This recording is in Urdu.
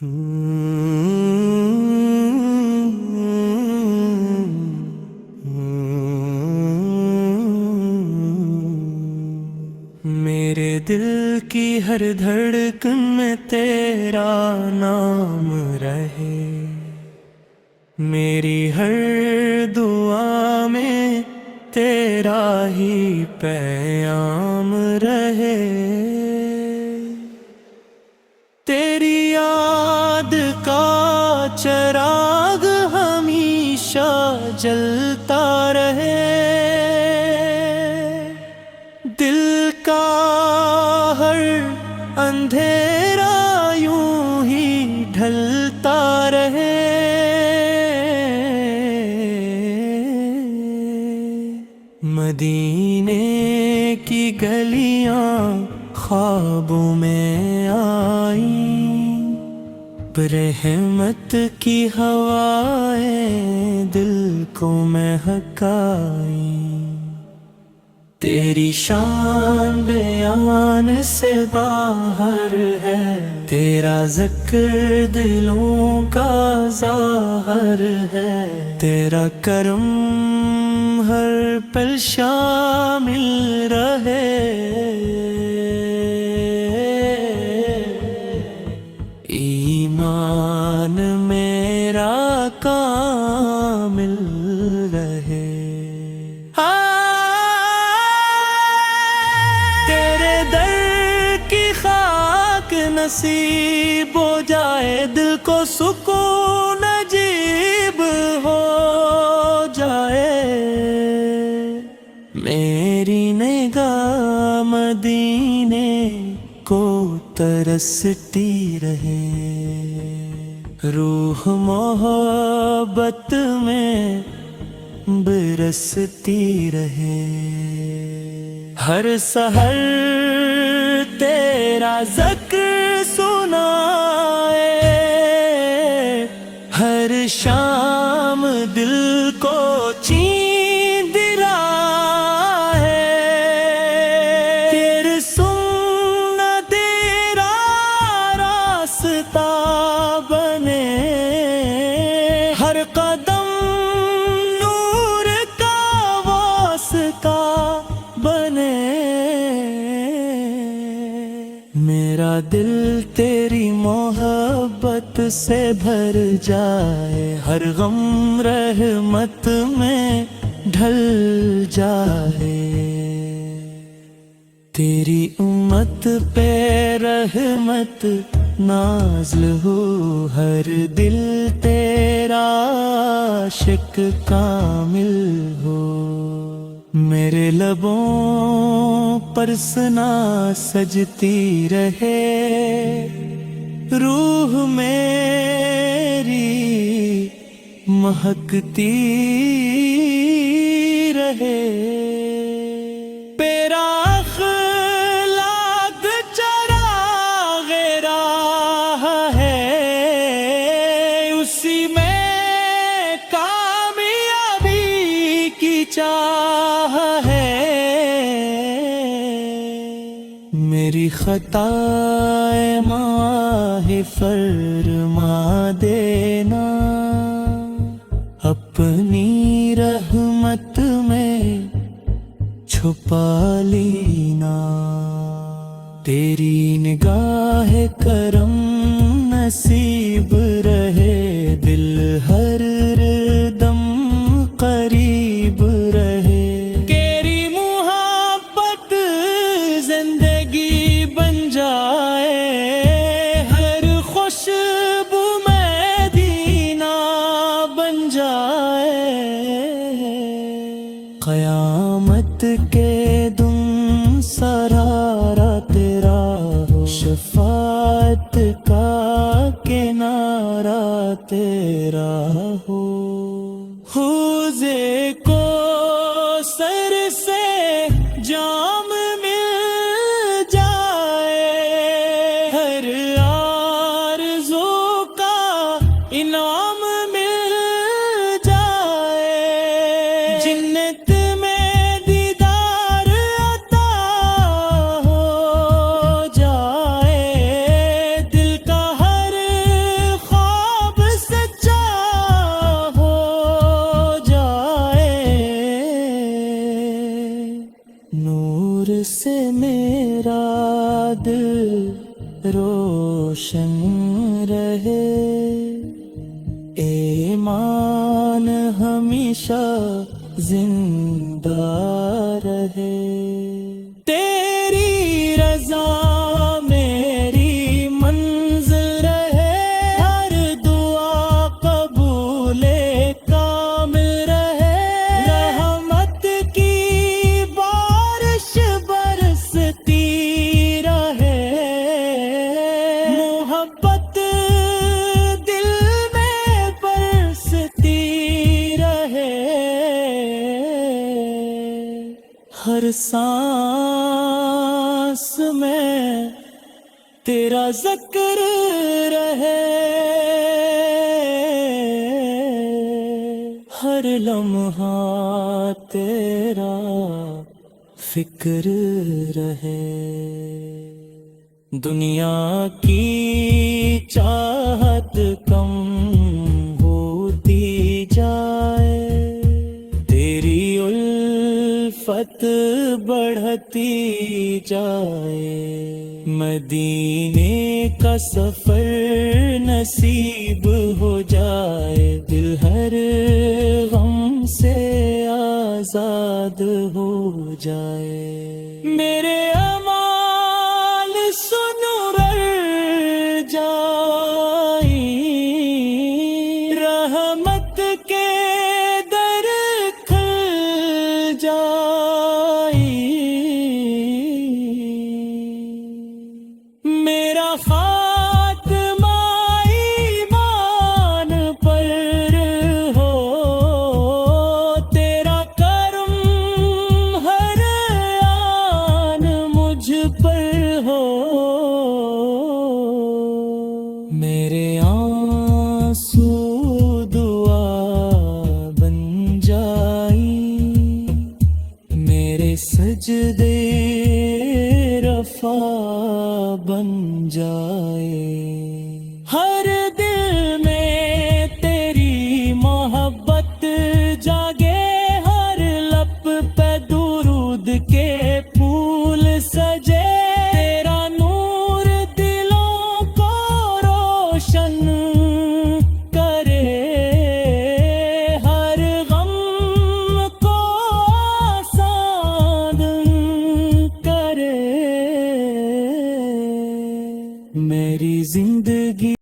میرے دل کی ہر دھڑکن میں تیرا نام رہے، میری ہر دعا میں تیرا ہی پیام رہے، تیری یاد کا چراغ ہمیشہ جلتا رہے، دل کا ہر اندھیرا یوں ہی ڈھلتا رہے، مدینے کی گلیاں خوابوں میں آئیں، برحمت کی ہوائیں دل کو مہکائیں، تیری شان بیان سے باہر ہے، تیرا ذکر دلوں کا ظاہر ہے، تیرا کرم ہر پل شامل رہے، ایمان میرا کامل رہے، تیرے در کی خاک نصیب ہو جائے، دل کو سکون عجیب ہو جائے، میری نگاہ مدینے کو ترستی رہے، روح محبت میں برستی رہے، ہر سحر تیرا ذکر سنائے، ہر شام دل کو چین دلائے، تیرے سننا تیرا راستہ بنے، ہر قدم نور کا واسطہ بنے، میرا دل تیری محبت سے بھر جائے، ہر غم رحمت میں ڈھل جائے، تیری امت پہ رحمت نازل ہو، ہر دل تیرا عاشق کامل ہو، میرے لبوں پر ثنا سجتی رہے، روح میری مہکتی رہے، تیرا اخلاق چراغ راہ ہے، اسی میں کامیابی کی چاہ ہے، میری خطائیں معاف فرما دینا، اپنی رحمت میں چھپا لینا، تیری نگاہ کرم نصیب رہے، دل ہر دم قریب رہے، تیری محبت زندگی بن جائے، ہر خوشبو مدینہ بن جائے، قیامت کے دن سرارا تیرا ہو، شفاعت کا کنارہ تیرا ہو، حوضے کو سر سے جام مل جائے، ہر آرزو کا انعام مل جائے، جنت میں دیدار عطا ہو جائے، دل کا ہر رہے ایمان ہمیشہ زندہ رہے تیری رضا میری منزل رہے ہر دعا قبول کامل رہے رحمت کی بارش برستی رہے محبت دل میں برستی رہے ہر سانس میں تیرا ذکر رہے ہر لمحہ تیرا فکر رہے دنیا کی چاہت کم ہوتی جائے تیری الفت بڑھتی جائے مدینے کا سفر نصیب ہو جائے دل ہر غم سے آزاد ہو جائے میرے اعمال سنور جائی رحمت کے در کھل جائی میرا خاتمہ ایمان پر ہو تیرا کرم ہر آن مجھ پر ہو میرے آنسو دعا بن جائی میرے سجدے رفع بن جائے ہر دل میں تیری محبت جاگے ہر لب پہ درود کے پھول سجے تیرا نور دلوں کو روشن